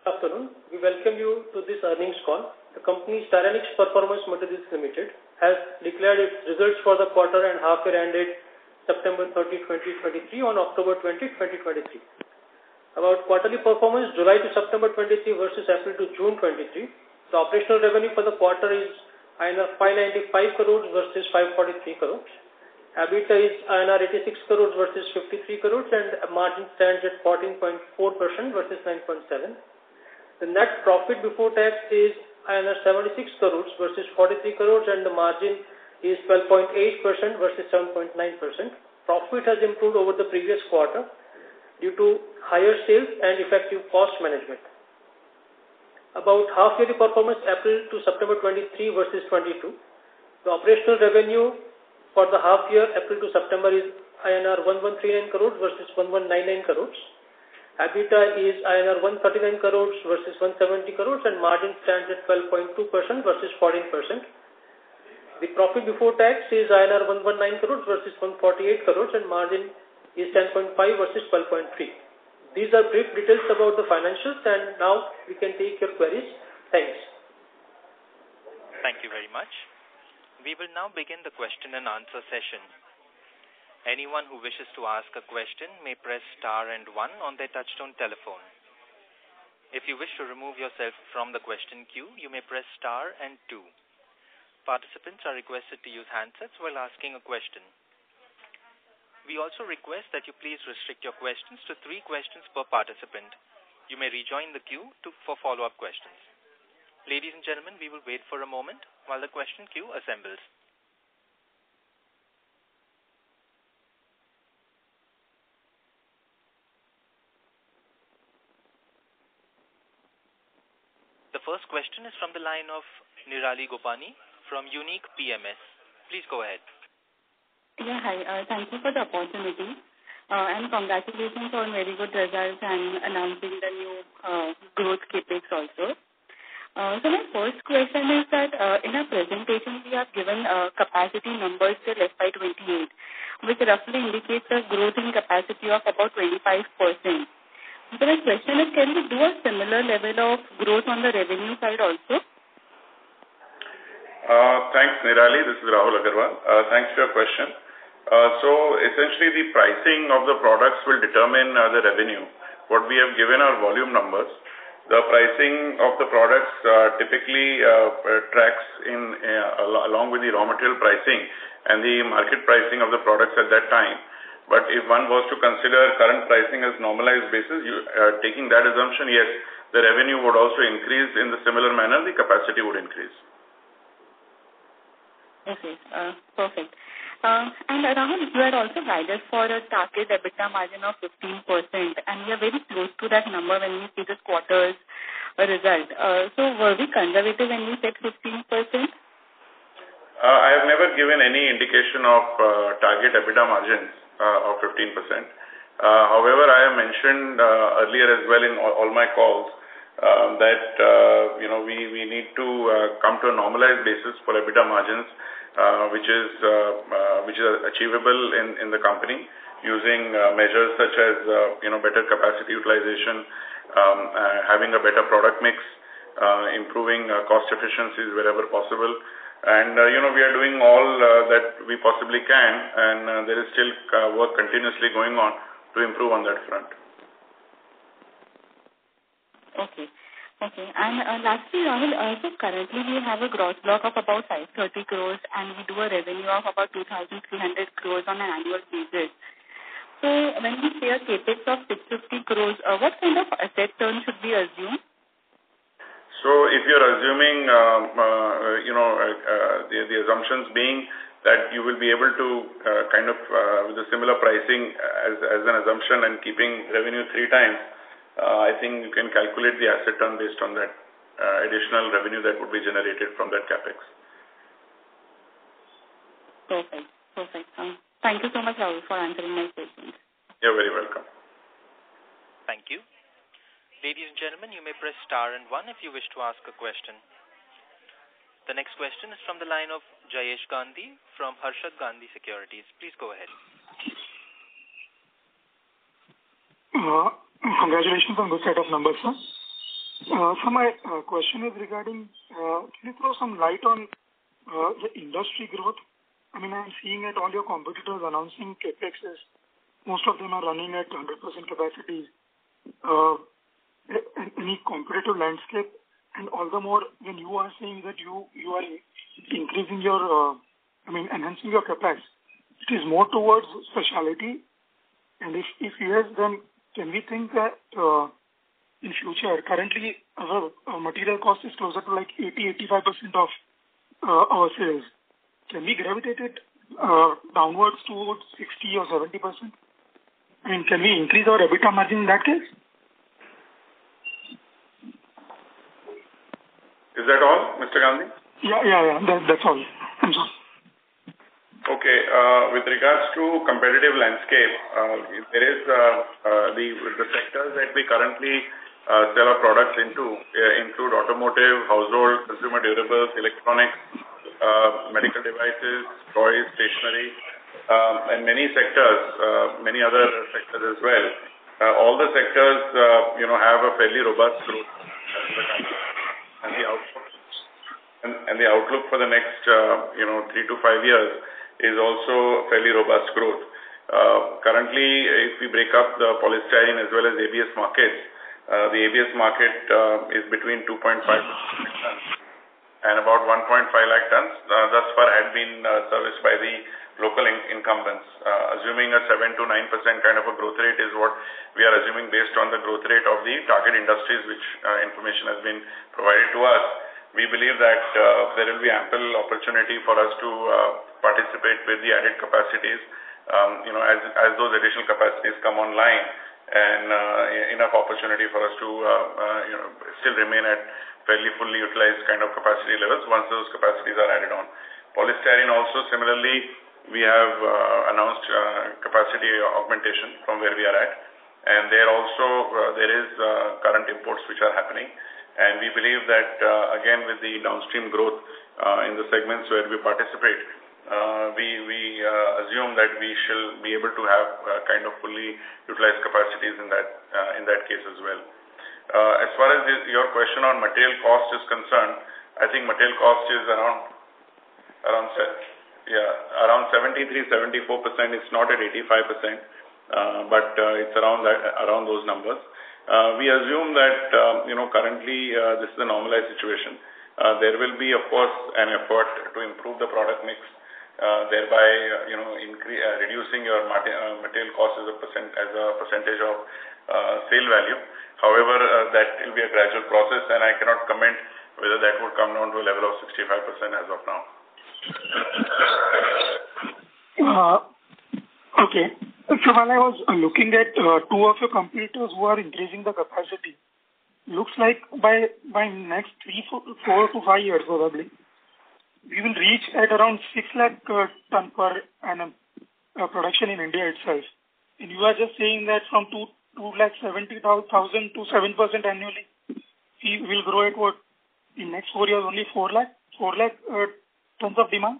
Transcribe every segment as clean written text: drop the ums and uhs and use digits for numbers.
Good afternoon. We welcome you to this earnings call. The company Styrenix Performance Materials Limited has declared its results for the quarter and half year ended September 30, 2023 on October 20, 2023. About quarterly performance, July to September 23 versus April to June 23. The operational revenue for the quarter is INR 595 crores versus 543 crores. EBITDA is INR 86 crores versus 53 crores and margin stands at 14.4% versus 9.7%. The net profit before tax is INR 76 crores versus 43 crores and the margin is 12.8% versus 7.9%. Profit has improved over the previous quarter due to higher sales and effective cost management. About half-yearly performance April to September 23 versus 22. The operational revenue for the half-year April to September is INR 1139 crores versus 1199 crores. EBITDA is INR 139 crores versus 170 crores and margin stands at 12.2% versus 14%. The profit before tax is INR 119 crores versus 148 crores and margin is 10.5 versus 12.3. These are brief details about the financials and now we can take your queries. Thanks. Thank you very much. We will now begin the question and answer session. Anyone who wishes to ask a question may press star and 1 on their touchtone telephone. If you wish to remove yourself from the question queue, you may press star and 2. Participants are requested to use handsets while asking a question. We also request that you please restrict your questions to 3 questions per participant. You may rejoin the queue for follow-up questions. Ladies and gentlemen, we will wait for a moment while the question queue assembles. The first question is from the line of Nirali Gopani from Unique PMS. Please go ahead. Yeah, hi. Thank you for the opportunity and congratulations on very good results and announcing the new growth capex also. So my first question is that in our presentation we have given capacity numbers till FY28, which roughly indicates a growth in capacity of about 25%. So my question is, can we do a similar level of growth on the revenue side also? Thanks, Nirali. This is Rahul Agarwal. Thanks for your question. So essentially the pricing of the products will determine the revenue. What we have given are volume numbers. The pricing of the products typically tracks along with the raw material pricing and the market pricing of the products at that time. But if one was to consider current pricing as normalized basis, taking that assumption, yes, the revenue would also increase in the similar manner, the capacity would increase. Okay, perfect. And Rahul, you had also guided for a target EBITDA margin of 15%, and we are very close to that number when we see this quarter's result. So were we conservative when we said 15%? I have never given any indication of target EBITDA margins of 15%. However, I have mentioned earlier as well in all my calls that we need to come to a normalized basis for EBITDA margins, which is achievable in the company using measures such as better capacity utilization, having a better product mix, improving cost efficiencies wherever possible. And, we are doing all that we possibly can, and there is still work continuously going on to improve on that front. Okay. And lastly, Rahul, so currently we have a gross block of about 530 crores and we do a revenue of about 2,300 crores on an annual basis. So when we say a capex of 650 crores, what kind of asset turn should we assume? So if you're assuming, the assumptions being that you will be able to with a similar pricing as an assumption and keeping revenue 3 times, I think you can calculate the asset turn based on that additional revenue that would be generated from that capex. Perfect. Thank you so much, Rahul, for answering my questions. You're very welcome. Thank you. Ladies and gentlemen, you may press star and 1 if you wish to ask a question. The next question is from the line of Jayesh Gandhi from Harshad Gandhi Securities. Please go ahead. Congratulations on good set of numbers, sir. So my question is regarding, can you throw some light on the industry growth? I mean, I'm seeing at all your competitors announcing CapExes. Most of them are running at 100% capacity. Any competitive landscape, and all the more when you are saying that you are increasing your, enhancing your capacity, it is more towards specialty. And if yes, then can we think that in future, currently our material cost is closer to like 80-85% of our sales. Can we gravitate it downwards towards 60 or 70%? I mean, can we increase our EBITDA margin in that case? Is that all, Mr. Gandhi? Yeah. That's all. I'm sorry. Okay. With regards to competitive landscape, there is the sectors that we currently sell our products into include automotive, household, consumer durables, electronics, medical devices, toys, stationery, and many sectors, many other sectors as well. All the sectors, have a fairly robust growth, and the outlook for the next, 3 to 5 years is also fairly robust growth. Currently, if we break up the polystyrene as well as ABS markets, the ABS market is between 2.5 tons and about 1.5 lakh tons. Thus far had been serviced by the local incumbents. Assuming a 7 to 9% kind of a growth rate is what we are assuming based on the growth rate of the target industries, which information has been provided to us. We believe that there will be ample opportunity for us to participate with the added capacities, as those additional capacities come online, and enough opportunity for us to still remain at fairly fully utilized kind of capacity levels once those capacities are added on. Polystyrene also similarly, we have announced capacity augmentation from where we are at, and there also there is current imports which are happening. And we believe that, again, with the downstream growth in the segments where we participate, we assume that we shall be able to have kind of fully utilized capacities in that case as well. As far as your question on material cost is concerned, I think material cost is around 73-74%. It's not at 85%, but it's around those numbers. We assume that, currently this is a normalized situation. There will be, of course, an effort to improve the product mix, thereby, reducing your material cost as a percentage of sale value. However, that will be a gradual process, and I cannot comment whether that would come down to a level of 65% as of now. Okay. So when I was looking at two of your competitors who are increasing the capacity, looks like by next 4 to 5 years probably, we will reach at around 6 lakh ton per annum production in India itself. And you are just saying that from 270,000 to 7% annually, we will grow at what? In next 4 years only 4 lakh tons of demand.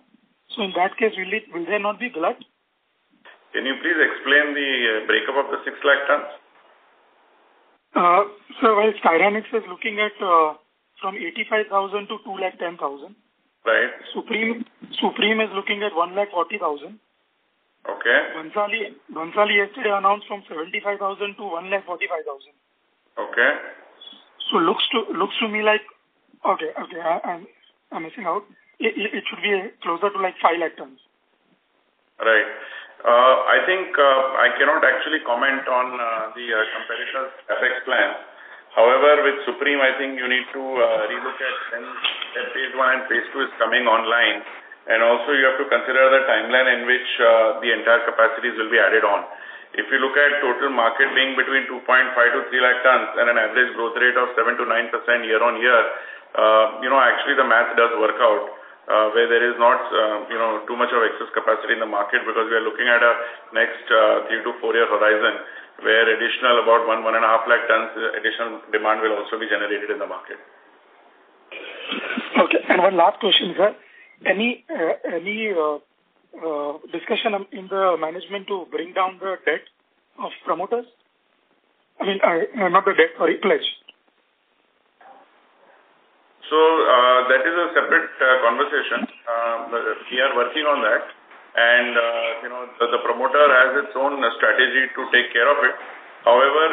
So in that case, will there not be glut? Can you please explain the breakup of the 6 lakh tons? So while Styrenix is looking at from 85,000 to 210,000. Right. Supreme is looking at 140,000. Okay. Concall yesterday announced from 75,000 to 145,000. Okay. So looks to me like I'm missing out. It should be closer to like 5 lakh tons. Right. I think I cannot actually comment on the competitors' CapEx plans. However, with Supreme, I think you need to relook at when phase 1 and phase 2 is coming online, and also you have to consider the timeline in which the entire capacities will be added on. If you look at total market being between 2.5 to 3 lakh tons and an average growth rate of 7 to 9% year on year, actually the math does work out. Where there is not, too much of excess capacity in the market, because we are looking at a next 3 to 4 year horizon where additional about 1.5 lakh tons additional demand will also be generated in the market. Okay. And one last question, sir. Any discussion in the management to bring down the debt of promoters? I mean, not the debt, sorry, pledge. So that is a separate conversation. We are working on that, and the promoter has its own strategy to take care of it. However,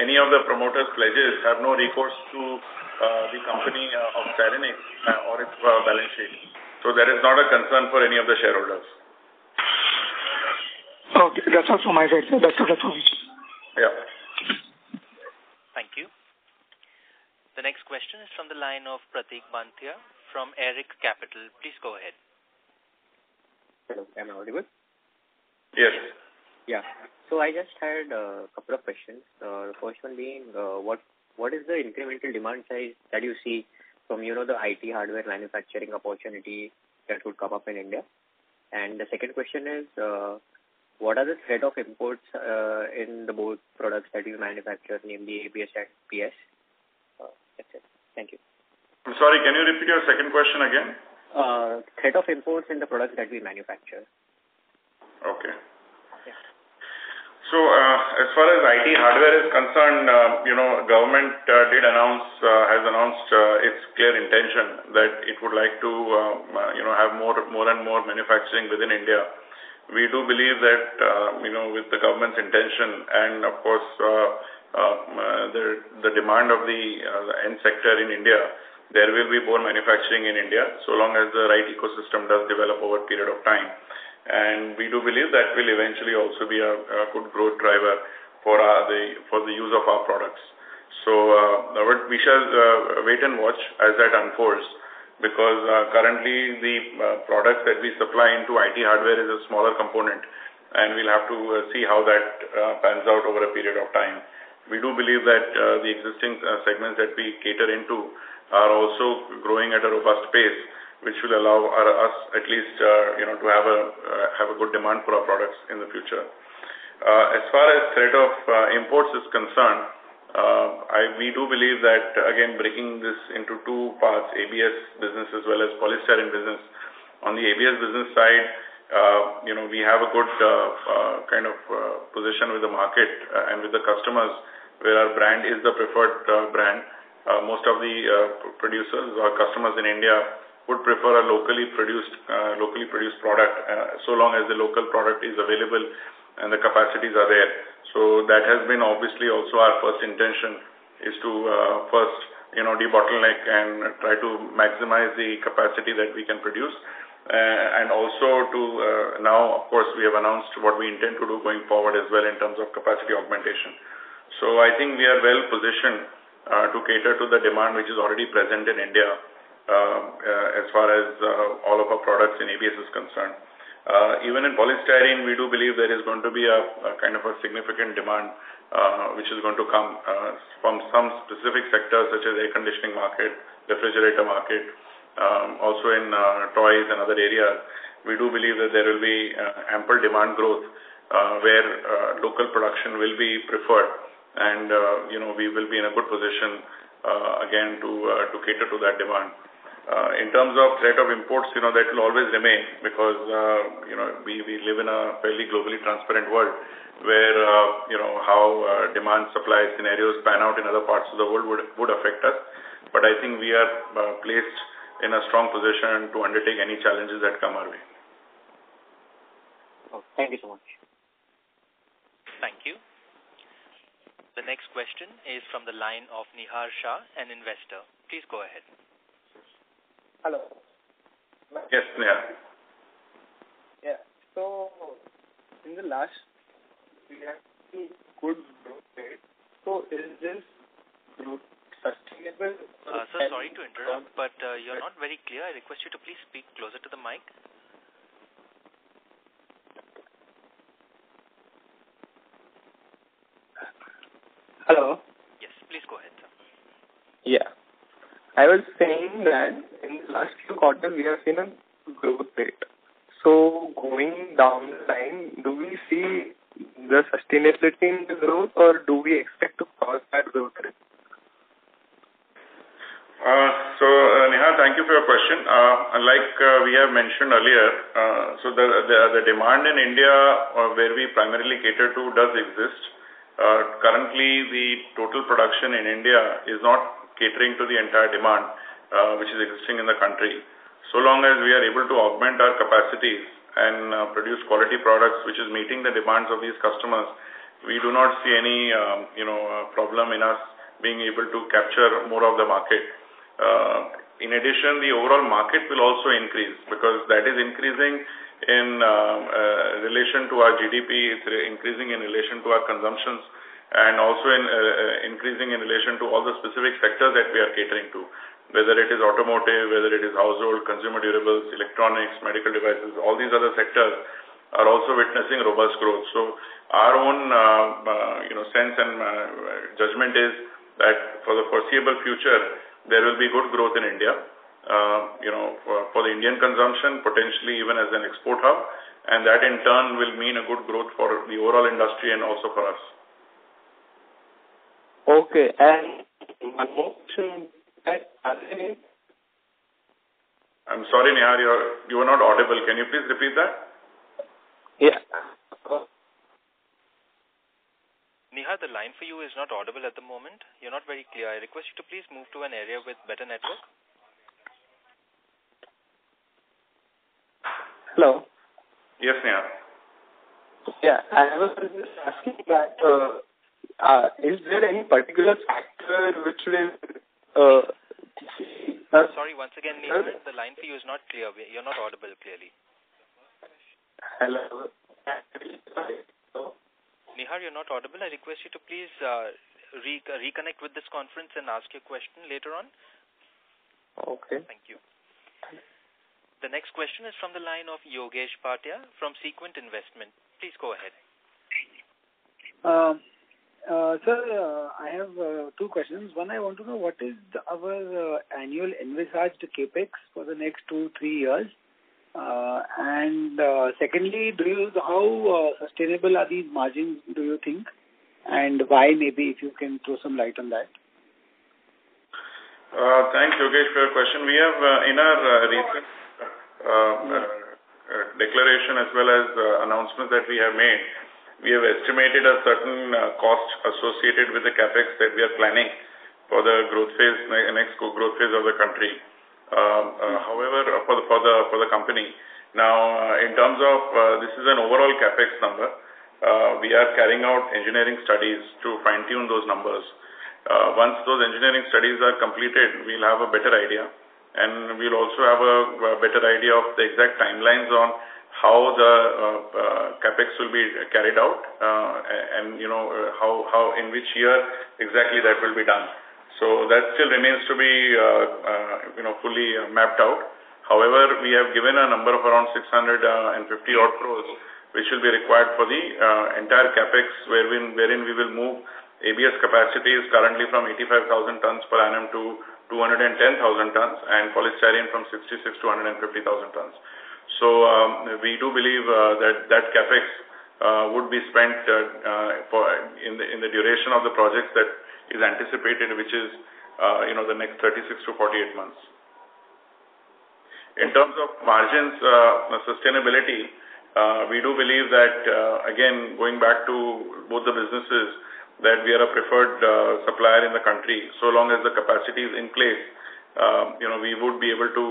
any of the promoter's pledges have no recourse to the company of Styrenix or its balance sheet. So that is not a concern for any of the shareholders. Okay, that's all from my side, sir. That's all from me. Yeah. Thank you. The next question is from the line of Pratik Banthia from Eric Capital. Please go ahead. Hello, am I audible? Yes. Yeah. So I just had a couple of questions. The first one being, what is the incremental demand size that you see from, the IT hardware manufacturing opportunity that would come up in India? And the second question is, what are the threat of imports in the both products that you manufacture, namely ABS and PS? That's it. Thank you. I'm sorry, can you repeat your second question again? Threat of imports in the products that we manufacture. Okay. Yeah. So as far as IT hardware is concerned, government has announced its clear intention that it would like to, have more and more manufacturing within India. We do believe that, with the government's intention and, of course, the demand of the end sector in India, there will be more manufacturing in India, so long as the right ecosystem does develop over a period of time. And we do believe that will eventually also be a good growth driver for the use of our products. So we shall wait and watch as that unfolds, because currently the products that we supply into IT hardware is a smaller component, and we'll have to see how that pans out over a period of time. We do believe that the existing segments that we cater into are also growing at a robust pace, which will allow us at least to have a good demand for our products in the future. As far as threat of imports is concerned, we do believe that, again, breaking this into two parts, ABS business as well as polystyrene business. On the ABS business side, we have a good position with the market and with the customers, where our brand is the preferred brand. Most of the producers or customers in India would prefer a locally produced product, so long as the local product is available and the capacities are there. So that has been obviously also our first intention, is to first debottleneck and try to maximize the capacity that we can produce, and also to now, of course, we have announced what we intend to do going forward as well in terms of capacity augmentation. So I think we are well positioned to cater to the demand which is already present in India as far as all of our products in ABS is concerned. Even in polystyrene, we do believe there is going to be a kind of a significant demand which is going to come from some specific sectors such as air conditioning market, refrigerator market, also in toys and other areas. We do believe that there will be ample demand growth where local production will be preferred, and we will be in a good position again to cater to that demand. In terms of threat of imports, that will always remain, because we live in a fairly globally transparent world where how demand supply scenarios pan out in other parts of the world would affect us. But I think we are placed in a strong position to undertake any challenges that come our way. Oh, thank you so much. Thank you. The next question is from the line of Nihar Shah, an investor. Please go ahead. Hello. Yes, Nihar. Yeah. So, in the last, we have seen good growth rate. So, is this growth sustainable? Sir, sorry to interrupt, but you're not very clear. I request you to please speak closer to the mic. Hello. Yes, please go ahead, sir. Yeah. I was saying that in the last few quarters, we have seen a growth rate. So, going down the line, do we see the sustainability in the growth, or do we expect to cross that growth rate? Nihar, thank you for your question. Like we have mentioned earlier, so the demand in India, where we primarily cater to, does exist. Currently, the total production in India is not catering to the entire demand, which is existing in the country. So long as we are able to augment our capacities and produce quality products which is meeting the demands of these customers, we do not see any problem in us being able to capture more of the market. In addition, the overall market will also increase because that is increasing in relation to our GDP, it's increasing in relation to our consumptions, and also increasing in relation to all the specific sectors that we are catering to, whether it is automotive, whether it is household, consumer durables, electronics, medical devices, all these other sectors are also witnessing robust growth. So our own sense and judgment is that for the foreseeable future, there will be good growth in India, for the Indian consumption, potentially even as an export hub, and that in turn will mean a good growth for the overall industry and also for us. Okay, and one more question. I'm sorry, Nihar, you are not audible. Can you please repeat that? Yeah. Nihar, the line for you is not audible at the moment. You're not very clear. I request you to please move to an area with better network. Hello. Yes, Nihar. Yeah, I was just asking that is there any particular factor which will... Sorry, once again, Nihar, the line for you is not clear. You're not audible clearly. Hello. Nihar, you're not audible. I request you to please reconnect with this conference and ask your question later on. Okay. Thank you. The next question is from the line of Yogesh Bhatia from Sequent Investment. Please go ahead. Sir, I have two questions. One, I want to know what is our annual envisaged capex for the next 2-3 years, and secondly, how sustainable are these margins? Do you think, and why? Maybe if you can throw some light on that. Thanks, Yogesh, for your question. We have in our recent declaration as well as announcements that we have made, we have estimated a certain cost associated with the capex that we are planning for the growth phase, next growth phase of the country. However, for the company, now in terms of this is an overall capex number, we are carrying out engineering studies to fine-tune those numbers. Once those engineering studies are completed, we'll have a better idea, and we'll also have a better idea of the exact timelines on how the capex will be carried out, and how in which year exactly that will be done. So that still remains to be fully mapped out. However, we have given a number of around 650 odd crores, which will be required for the entire capex, wherein we will move ABS capacities currently from 85,000 tons per annum to 210,000 tons, and polystyrene from 66 to 150,000 tons. So we do believe that capex would be spent in the duration of the projects that is anticipated, which is the next 36 to 48 months. In terms of margins, sustainability, we do believe that again, going back to both the businesses, that we are a preferred supplier in the country. So long as the capacity is in place, we would be able to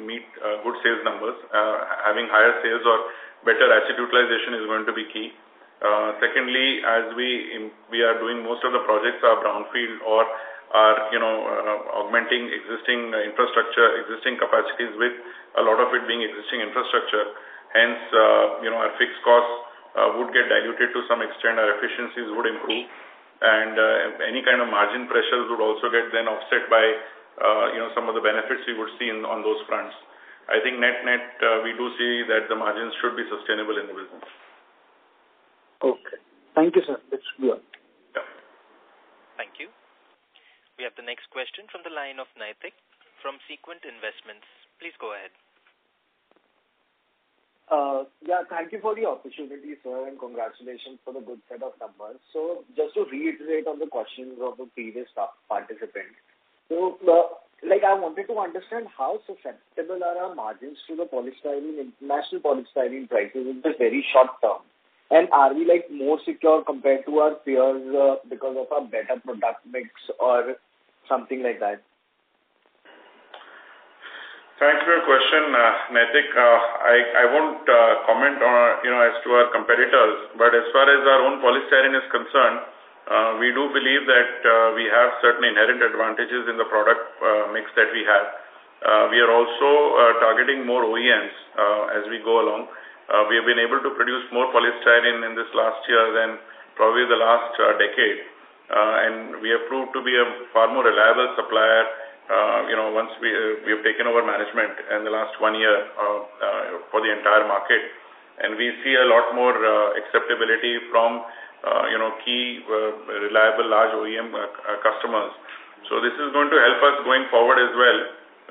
meet good sales numbers. Having higher sales or better asset utilization is going to be key. Secondly, as we are doing most of the projects are brownfield or are augmenting existing infrastructure, existing capacities, with a lot of it being existing infrastructure. Hence, our fixed costs would get diluted to some extent. Our efficiencies would improve, and any kind of margin pressures would also get then offset by some of the benefits we would see on those fronts. I think net we do see that the margins should be sustainable in the business. Okay. Thank you, sir. That's good. Yeah. Thank you. We have the next question from the line of Naitik from Sequent Investments. Please go ahead. Thank you for the opportunity, sir, and congratulations for the good set of numbers. So just to reiterate on the questions of the previous participant, so I wanted to understand how susceptible are our margins to the international polystyrene prices in the very short term, and are we more secure compared to our peers because of our better product mix or something like that? Thanks for your question, Naitik. I won't comment on, as to our competitors, but as far as our own polystyrene is concerned, we do believe that we have certain inherent advantages in the product mix that we have. We are also targeting more OEMs as we go along. We have been able to produce more polystyrene in this last year than probably the last decade, and we have proved to be a far more reliable supplier. Once we have taken over management in the last 1 year for the entire market, and we see a lot more acceptability from key reliable large OEM customers. So this is going to help us going forward as well,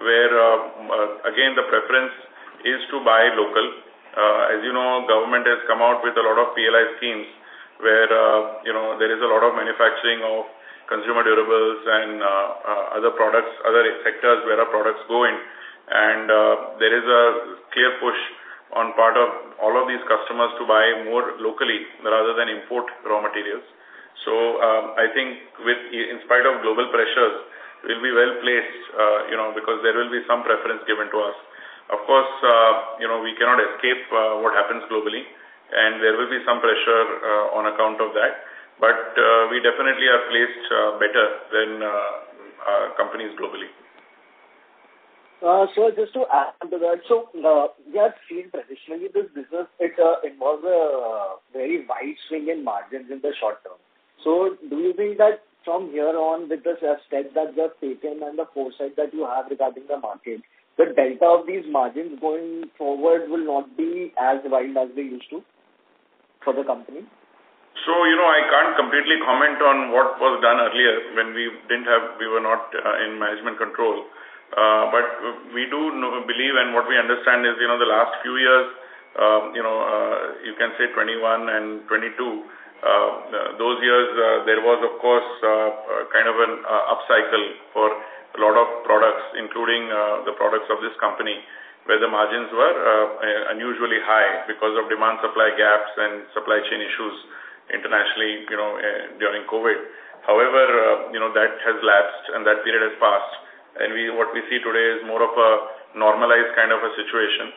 where again the preference is to buy local. As you know, government has come out with a lot of PLI schemes where there is a lot of manufacturing of consumer durables and other products, other sectors where our products go in, and there is a clear push on part of all of these customers to buy more locally rather than import raw materials. So I think in spite of global pressures, we'll be well placed, because there will be some preference given to us. Of course, we cannot escape what happens globally, and there will be some pressure on account of that. But we definitely are placed better than companies globally. So just to add to that, so we have seen traditionally this business, it involves a very wide swing in margins in the short term. So do you think that from here on, with the steps that you have taken and the foresight that you have regarding the market, the delta of these margins going forward will not be as wide as they used to for the company? So, I can't completely comment on what was done earlier when we were not in management control. But we do believe, and what we understand is, the last few years, you can say 21 and 22, those years there was, of course, kind of an upcycle for a lot of products, including the products of this company, where the margins were unusually high because of demand-supply gaps and supply chain issues internationally, during COVID. However, that has lapsed and that period has passed. And what we see today is more of a normalized kind of a situation.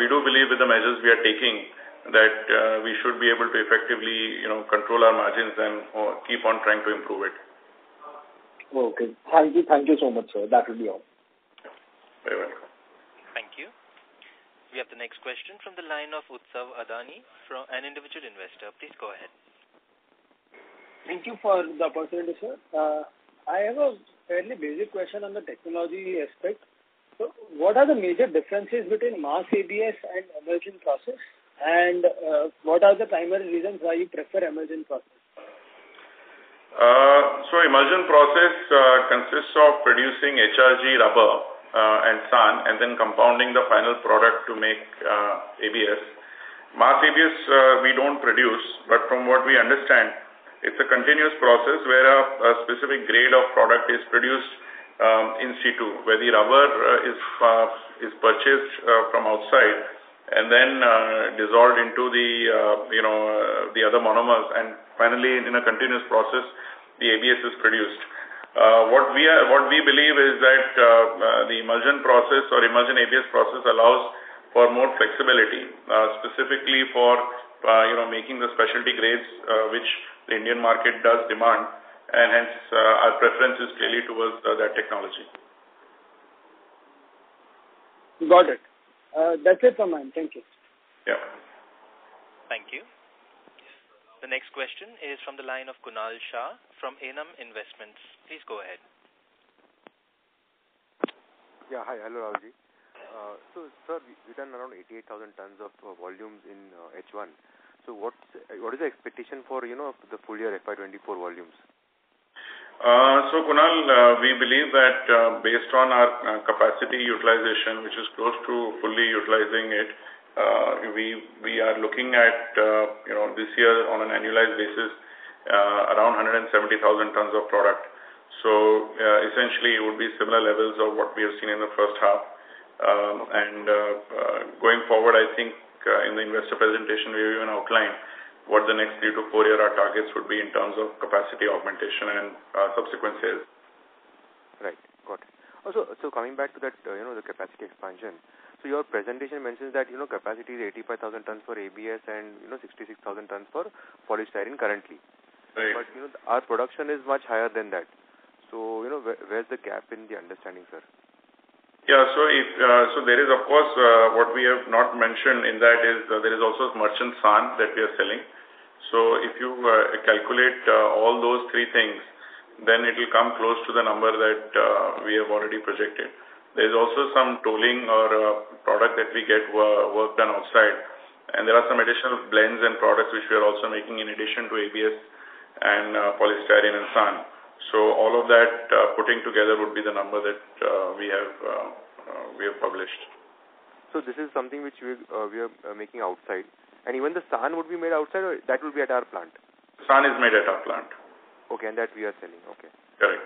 We do believe with the measures we are taking that we should be able to effectively, control our margins and keep on trying to improve it. Okay. Thank you so much, sir. That will be all. Very welcome. Thank you. We have the next question from the line of Utsav Adani, from an individual investor. Please go ahead. Thank you for the opportunity, sir. I have a fairly basic question on the technology aspect. So, what are the major differences between mass ABS and emulsion process? And what are the primary reasons why you prefer emulsion process? So, emulsion process consists of producing HRG rubber and SAN, and then compounding the final product to make ABS. Mass ABS we don't produce, but from what we understand, it's a continuous process where a specific grade of product is produced in situ, where the rubber is purchased from outside and then dissolved into the other monomers, and finally in a continuous process the ABS is produced. What we believe is that the emulsion process or emulsion ABS process allows for more flexibility, specifically for making the specialty grades which the Indian market does demand, and hence our preference is clearly towards that technology. Got it. That's it from mine. Thank you. Yeah. Thank you. The next question is from the line of Kunal Shah from Enam Investments. Please go ahead. Yeah, hi. Hello, Rahulji. So, sir, we done around 88,000 tons of volumes in H1. So, what is the expectation for, the full year FY24 volumes? So, Kunal, we believe that based on our capacity utilization, which is close to fully utilizing it, we are looking at, this year on an annualized basis, around 170,000 tons of product. So, essentially, it would be similar levels of what we have seen in the first half. Going forward, I think in the investor presentation, we have even outlined what the next 3 to 4 year our targets would be in terms of capacity augmentation and subsequent sales. Right, got it. So coming back to that, the capacity expansion. So your presentation mentions that, capacity is 85,000 tons for ABS and, 66,000 tons for polystyrene currently. Right. But, our production is much higher than that. So, where's the gap in the understanding, sir? Yeah, so there is, of course, what we have not mentioned in that is there is also merchant SAN that we are selling. So if you calculate all those three things, then it will come close to the number that we have already projected. There is also some tolling or product that we get work done outside, and there are some additional blends and products which we are also making in addition to ABS and polystyrene and SAN. So all of that putting together would be the number that we have published. So this is something which we are making outside, and even the SAN would be made outside, or that will be at our plant? SAN is made at our plant. Okay, and that we are selling. Okay. Correct.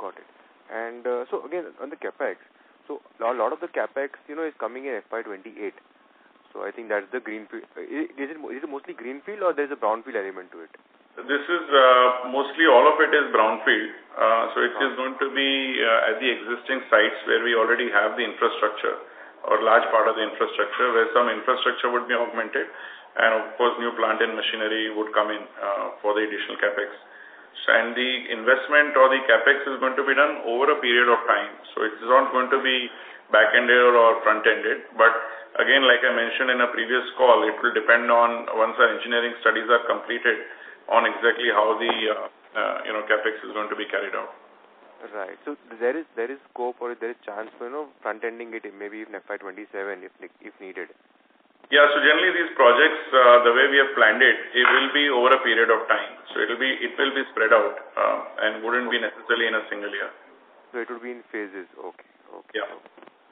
Got it. And so again, on the capex, so a lot of the capex, is coming in FY28. So I think that's the greenfield. Is it mostly greenfield, or there is a brownfield element to it? This is mostly all of it is brownfield. So it is going to be at the existing sites where we already have the infrastructure, or large part of the infrastructure, where some infrastructure would be augmented, and of course new plant and machinery would come in for the additional capex. And the investment or the capex is going to be done over a period of time. So it is not going to be back-ended or front-ended. But again, like I mentioned in a previous call, it will depend on, once our engineering studies are completed, on exactly how the capex is going to be carried out. Right. So there is scope, or there is chance for front-ending it maybe in FY27 if needed. Yeah, so generally these projects, the way we have planned it, it will be over a period of time. So it will be spread out and wouldn't be necessarily in a single year. So it would be in phases. Okay. Yeah.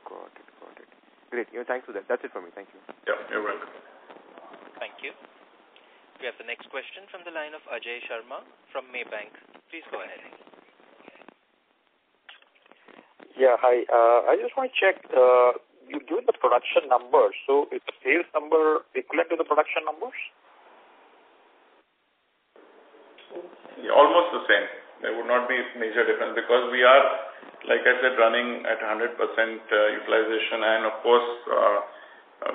Got it. Great. Thanks for that. That's it for me. Thank you. Yeah, you're welcome. Thank you. We have the next question from the line of Ajay Sharma from Maybank. Please go ahead. Yeah, hi. I just want to check, you given the production numbers, so is the sales number equivalent to the production numbers? Yeah, almost the same. There would not be major difference because we are, like I said, running at 100% utilization, and of course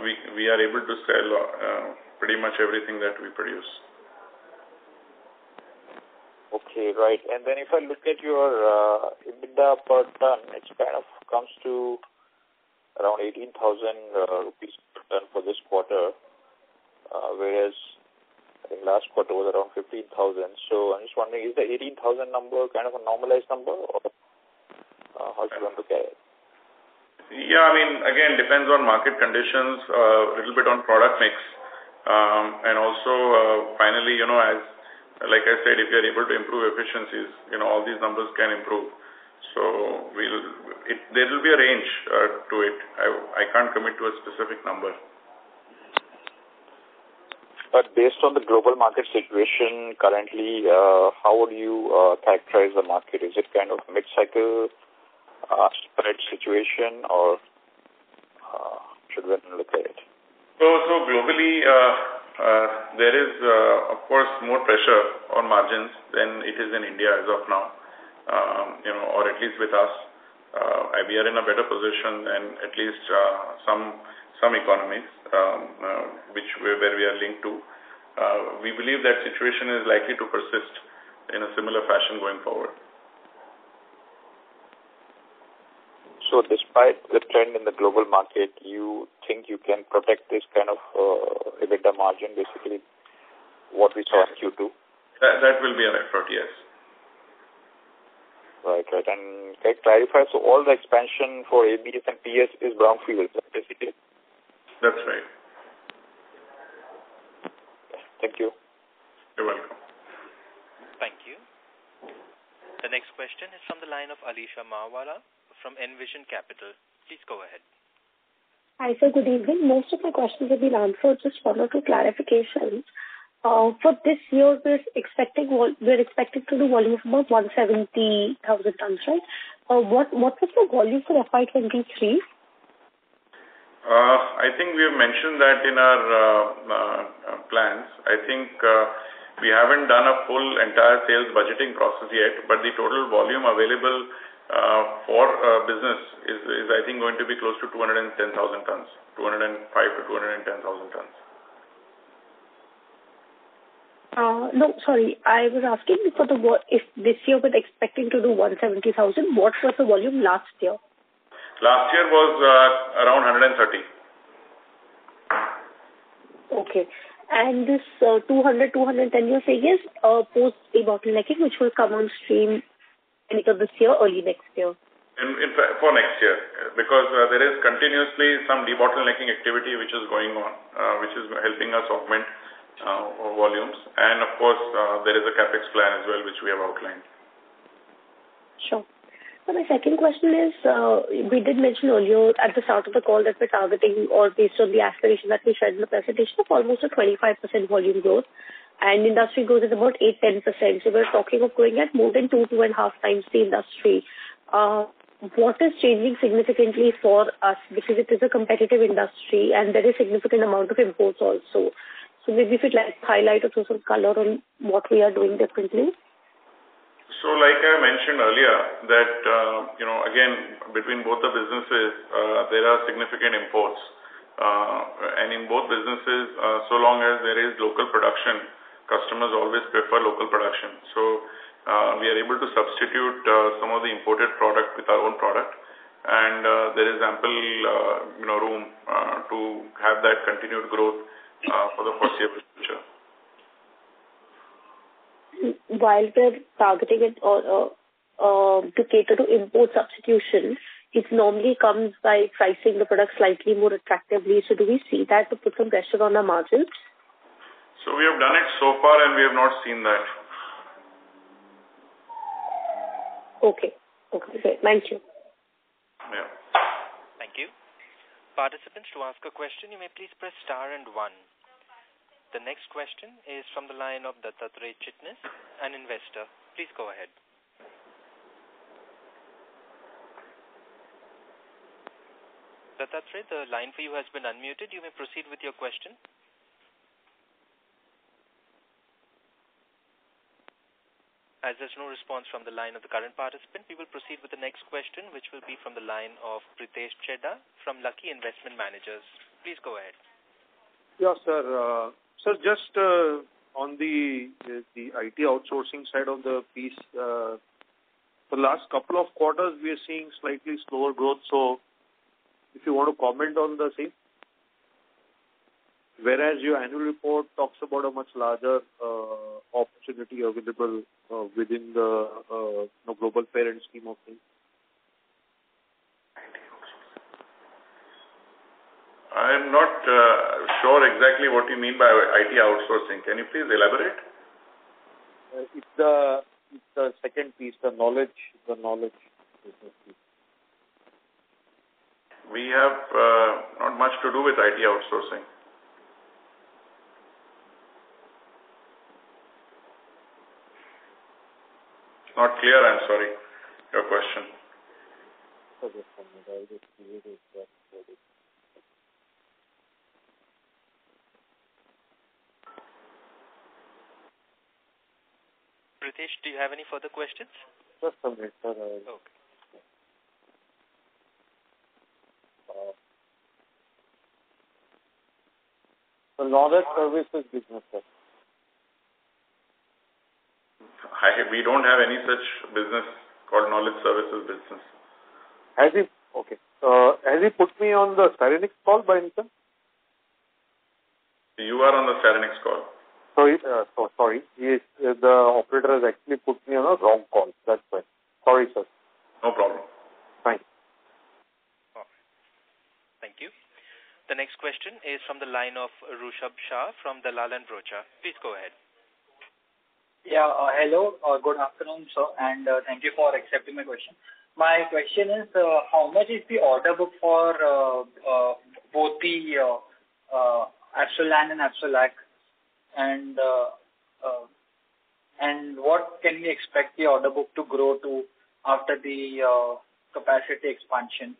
we are able to sell pretty much everything that we produce. Okay, right. And then if I look at your EBITDA per ton, it kind of comes to around 18,000 rupees per ton for this quarter, whereas I think last quarter was around 15,000. So I'm just wondering, is the 18,000 number kind of a normalized number, or how should one look at it? Yeah, I mean, again, depends on market conditions, a little bit on product mix, and also finally, as like I said, if we are able to improve efficiencies, all these numbers can improve. So there will be a range to it. I can't commit to a specific number. But based on the global market situation currently, how would you characterize the market? Is it kind of mid-cycle spread situation, or should we look at it? So globally, there is, of course, more pressure on margins than it is in India as of now, or at least with us. We are in a better position than at least some economies where we are linked to. We believe that situation is likely to persist in a similar fashion going forward. So despite the trend in the global market, you think you can protect this kind of EBITDA margin, basically what we saw in Q2? That will be an effort, yes. Right. And can I clarify, so all the expansion for ABS and PS is brownfield, basically? That's right. Thank you. You're welcome. Thank you. The next question is from the line of Alisha Mawala from Envision Capital. Please go ahead. Hi, sir. Good evening. Most of my questions have been answered. Just one or two clarifications. For this year, we're expecting to do volume of about 170,000 tons, right? What was the volume for FY23? I think we have mentioned that in our plans. I think we haven't done a full entire sales budgeting process yet, but the total volume available for business is I think going to be close to 210,000 tons, 205 to 210,000 tons. No, sorry. I was asking for if this year we're expecting to do 170,000, what was the volume last year? Last year was around 130. Okay. And this 210 you're saying is post debottlenecking, which will come on stream either this year or early next year? In fact, for next year, because there is continuously some debottlenecking activity which is going on, which is helping us augment volumes. And of course, there is a capex plan as well, which we have outlined. Sure. So my second question is, we did mention earlier at the start of the call that we're targeting, or based on the aspiration that we shared in the presentation, of almost a 25% volume growth, and industry growth is about 8-10%. So we're talking of going at more than 2.5 times the industry. What is changing significantly for us, because it is a competitive industry and there is significant amount of imports also. So maybe if you'd like to highlight or throw some color on what we are doing differently. So like I mentioned earlier that, again, between both the businesses, there are significant imports. And in both businesses, so long as there is local production, customers always prefer local production. So we are able to substitute some of the imported product with our own product. And there is ample room to have that continued growth for the foreseeable future. While we're targeting it to cater to import substitution, it normally comes by pricing the product slightly more attractively. So do we see that to put some pressure on our margins? So we have done it so far and we have not seen that. Okay. Okay. Thank you. Yeah. Thank you. Participants, to ask a question, you may please press star and 1. The next question is from the line of Dattatray Chitnis, an investor. Please go ahead. Dattatray, the line for you has been unmuted. You may proceed with your question. As there's no response from the line of the current participant, we will proceed with the next question, which will be from the line of Pritesh Chedda from Lucky Investment Managers. Please go ahead. Yeah, sir. Sir, just on the IT outsourcing side of the piece, for the last couple of quarters, we are seeing slightly slower growth. So if you want to comment on the same. Whereas your annual report talks about a much larger opportunity available within the global parent scheme of things. I'm not sure exactly what you mean by IT outsourcing. Can you please elaborate? It's the second piece, the knowledge business piece. We have not much to do with IT outsourcing. Not clear, I'm sorry, your question. Pritesh, do you have any further questions? Just a minute, sir. Okay. The knowledge services business, sir. We don't have any such business called knowledge services business. Has he put me on the Styrenix call by any chance? You are on the Styrenix call. Sorry. The operator has actually put me on a wrong call. That's why. Sorry, sir. No problem. Fine. Thank you. The next question is from the line of Rushabh Shah from Dalal & Broacha. Please go ahead. Yeah, hello. Good afternoon, sir, and thank you for accepting my question. My question is, how much is the order book for both the Absolan and Absolac, and what can we expect the order book to grow to after the capacity expansion?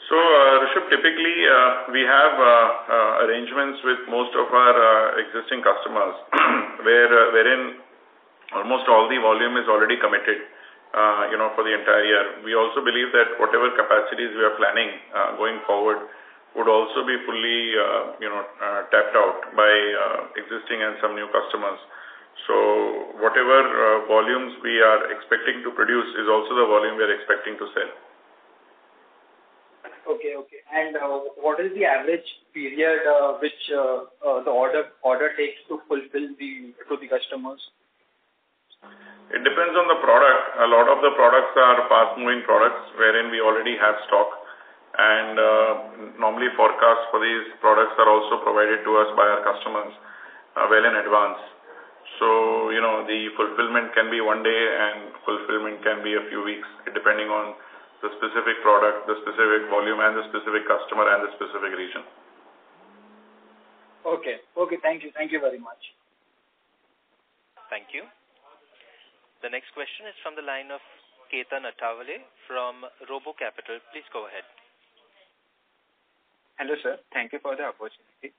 So, Rishabh, typically we have arrangements with most of our existing customers wherein almost all the volume is already committed, for the entire year. We also believe that whatever capacities we are planning going forward would also be fully, tapped out by existing and some new customers. So whatever volumes we are expecting to produce is also the volume we are expecting to sell. Okay. And what is the average period which the order takes to fulfill to the customers? It depends on the product. A lot of the products are fast-moving products wherein we already have stock, and normally forecasts for these products are also provided to us by our customers well in advance. So, the fulfillment can be one day and fulfillment can be a few weeks, depending on the specific product, the specific volume, and the specific customer and the specific region. Okay. Thank you very much. Thank you. The next question is from the line of Ketan Athavale from Robo Capital. Please go ahead. Hello, sir. Thank you for the opportunity.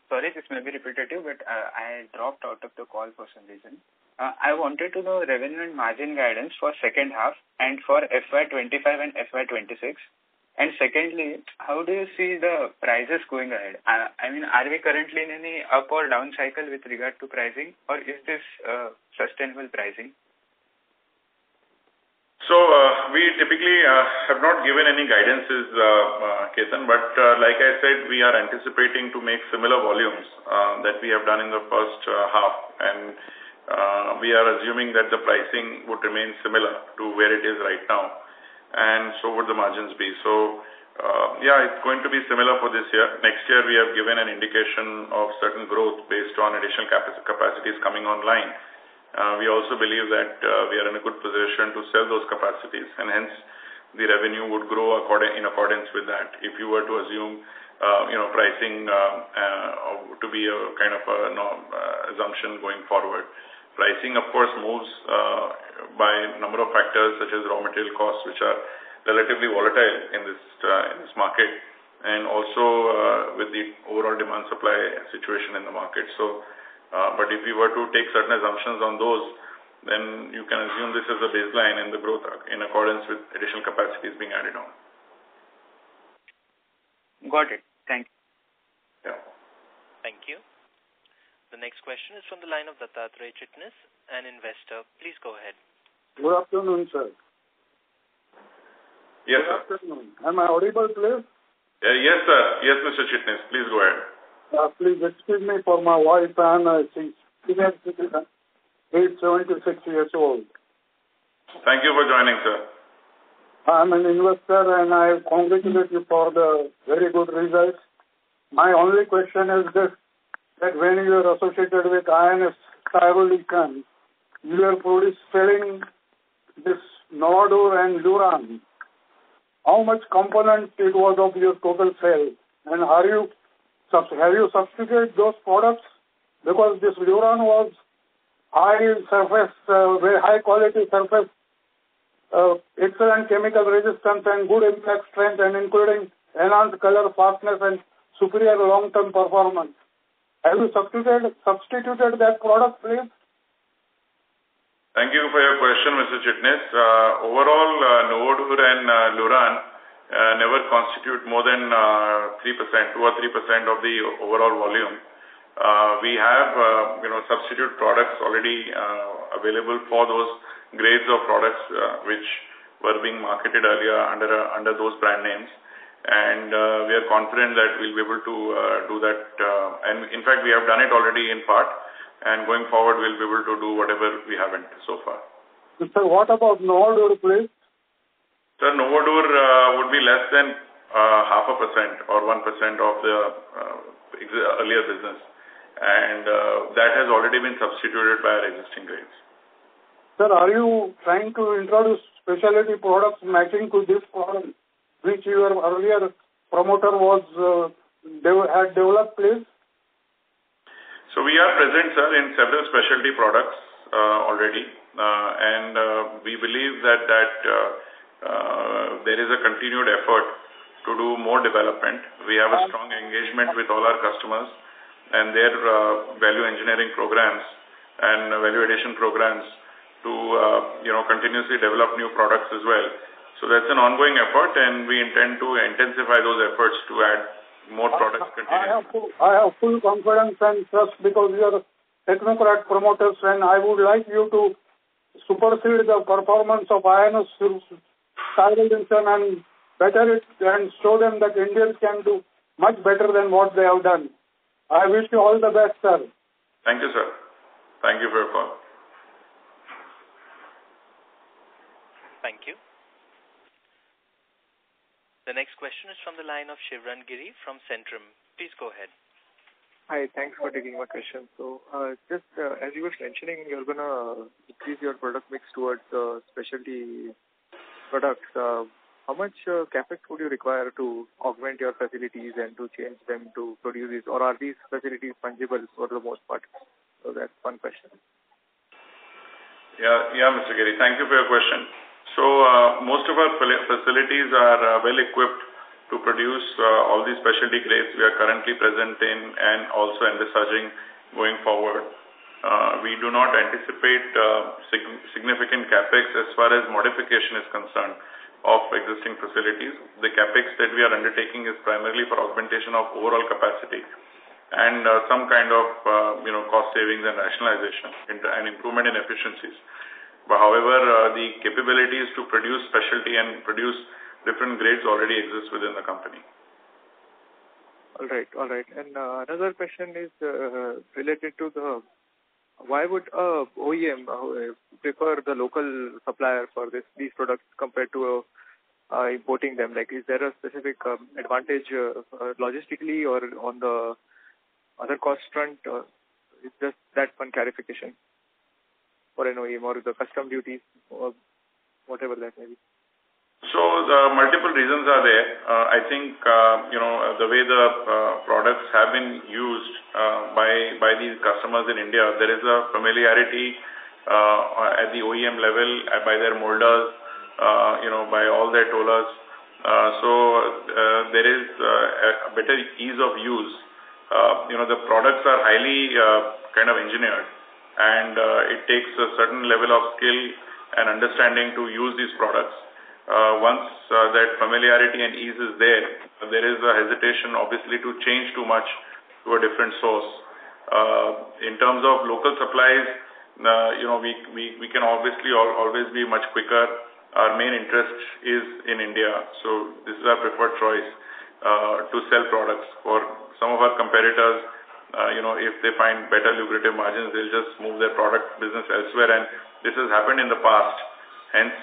Sorry, this may be repetitive, but I dropped out of the call for some reason. I wanted to know revenue and margin guidance for second half and for FY25 and FY26. And secondly, how do you see the prices going ahead? I mean, are we currently in any up or down cycle with regard to pricing, or is this sustainable pricing? So, we typically have not given any guidances, Ketan, but like I said, we are anticipating to make similar volumes that we have done in the first half, and we are assuming that the pricing would remain similar to where it is right now, and so would the margins be. So, it's going to be similar for this year. Next year, we have given an indication of certain growth based on additional capacities coming online. We also believe that we are in a good position to sell those capacities, and hence the revenue would grow in accordance with that. If you were to assume, pricing to be a kind of assumption going forward. Pricing, of course, moves by a number of factors such as raw material costs, which are relatively volatile in this market, and also with the overall demand-supply situation in the market. So, but if you were to take certain assumptions on those, then you can assume this is a baseline and the growth in accordance with additional capacities being added on. Got it. Thank you. Yeah. Thank you. The next question is from the line of Dattatreya Chitnis, an investor. Please go ahead. Good afternoon, sir. Yes, Good afternoon. Am I audible, please? Yes, sir. Yes, Mr. Chitnis. Please go ahead. Please excuse me for my wife, and she's senior citizen, age 76 years old. Thank you for joining, sir. I'm an investor, and I congratulate you for the very good results. My only question is this, that when you are associated with INS Styrenix, you are selling this Novadur and Luran. How much component it was of your total sale? And have you substituted those products? Because this Luran was very high quality surface, excellent chemical resistance and good impact strength, and including enhanced color, fastness, and superior long-term performance. Have you substituted that product, please? Thank you for your question, Mr. Chitnis. Overall, Novadur and Luran never constitute more than 3%, 2 or 3% of the overall volume. We have, substitute products already available for those grades of products which were being marketed earlier under those brand names. And we are confident that we'll be able to do that. And in fact, we have done it already in part. And going forward, we'll be able to do whatever we haven't so far. Sir, what about Novadur, please? Sir, Novadur would be less than 0.5% or 1% of the earlier business. And that has already been substituted by our existing grades. Sir, are you trying to introduce specialty products matching to this product, which your earlier promoter had developed, please? So we are present, sir, in several specialty products already, and we believe that there is a continued effort to do more development. We have a strong engagement with all our customers and their value engineering programs and value addition programs to, continuously develop new products as well. So that's an ongoing effort, and we intend to intensify those efforts to add more products continuously. I have full confidence and trust because you are technocrat promoters, and I would like you to supersede the performance of INS Styrenix and better it and show them that Indians can do much better than what they have done. I wish you all the best, sir. Thank you, sir. Thank you for your call. Thank you. The next question is from the line of Shivran Giri from Centrum. Please go ahead. Hi, thanks for taking my question. So, just as you were mentioning, you're going to increase your product mix towards specialty products. How much capex would you require to augment your facilities and to change them to produce these? Or are these facilities fungible for the most part? So that's one question. Yeah, Mr. Giri. Thank you for your question. So most of our facilities are well equipped to produce all these specialty grades we are currently present in and also envisaging going forward. We do not anticipate significant capex as far as modification is concerned of existing facilities. The capex that we are undertaking is primarily for augmentation of overall capacity and some kind of cost savings and rationalization and improvement in efficiencies. But however, the capabilities to produce specialty and produce different grades already exist within the company. All right. And another question is related to why would OEM prefer the local supplier for these products compared to importing them? Like, is there a specific advantage logistically or on the other cost front? It's just that one clarification for an OEM or the custom duties or whatever that may be. So the multiple reasons are there. I think, the way the products have been used by these customers in India, there is a familiarity at the OEM level, by their molders, by all their tollers. So there is a better ease of use. The products are highly kind of engineered, and it takes a certain level of skill and understanding to use these products. Once that familiarity and ease is there is a hesitation obviously to change too much to a different source. In terms of local supplies, we can obviously always be much quicker. Our main interest is in India, so this is our preferred choice to sell products. For some of our competitors, if they find better lucrative margins, they'll just move their product business elsewhere, and this has happened in the past. Hence,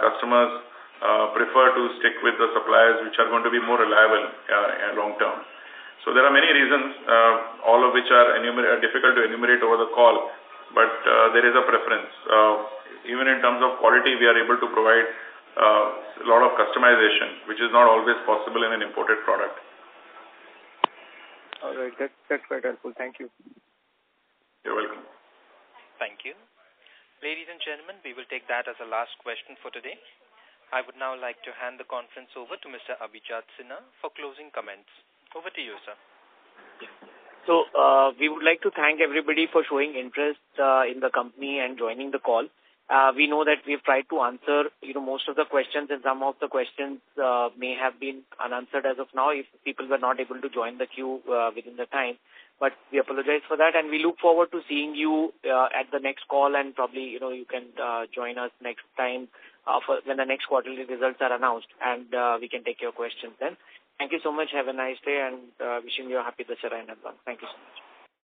customers prefer to stick with the suppliers which are going to be more reliable long term. So there are many reasons, all of which are difficult to enumerate over the call, but there is a preference. Even in terms of quality, we are able to provide a lot of customization, which is not always possible in an imported product. All right, that's quite helpful. Thank you. You're welcome. Thank you. Ladies and gentlemen, we will take that as a last question for today. I would now like to hand the conference over to Mr. Abhijat Sinha for closing comments. Over to you, sir. So, we would like to thank everybody for showing interest in the company and joining the call. We know that we've tried to answer, most of the questions, and some of the questions may have been unanswered as of now if people were not able to join the queue within the time. But we apologize for that, and we look forward to seeing you at the next call, and probably, you can join us next time when the next quarterly results are announced, and we can take your questions then. Thank you so much. Have a nice day, and wishing you a happy Dussehra in advance. Thank you so much.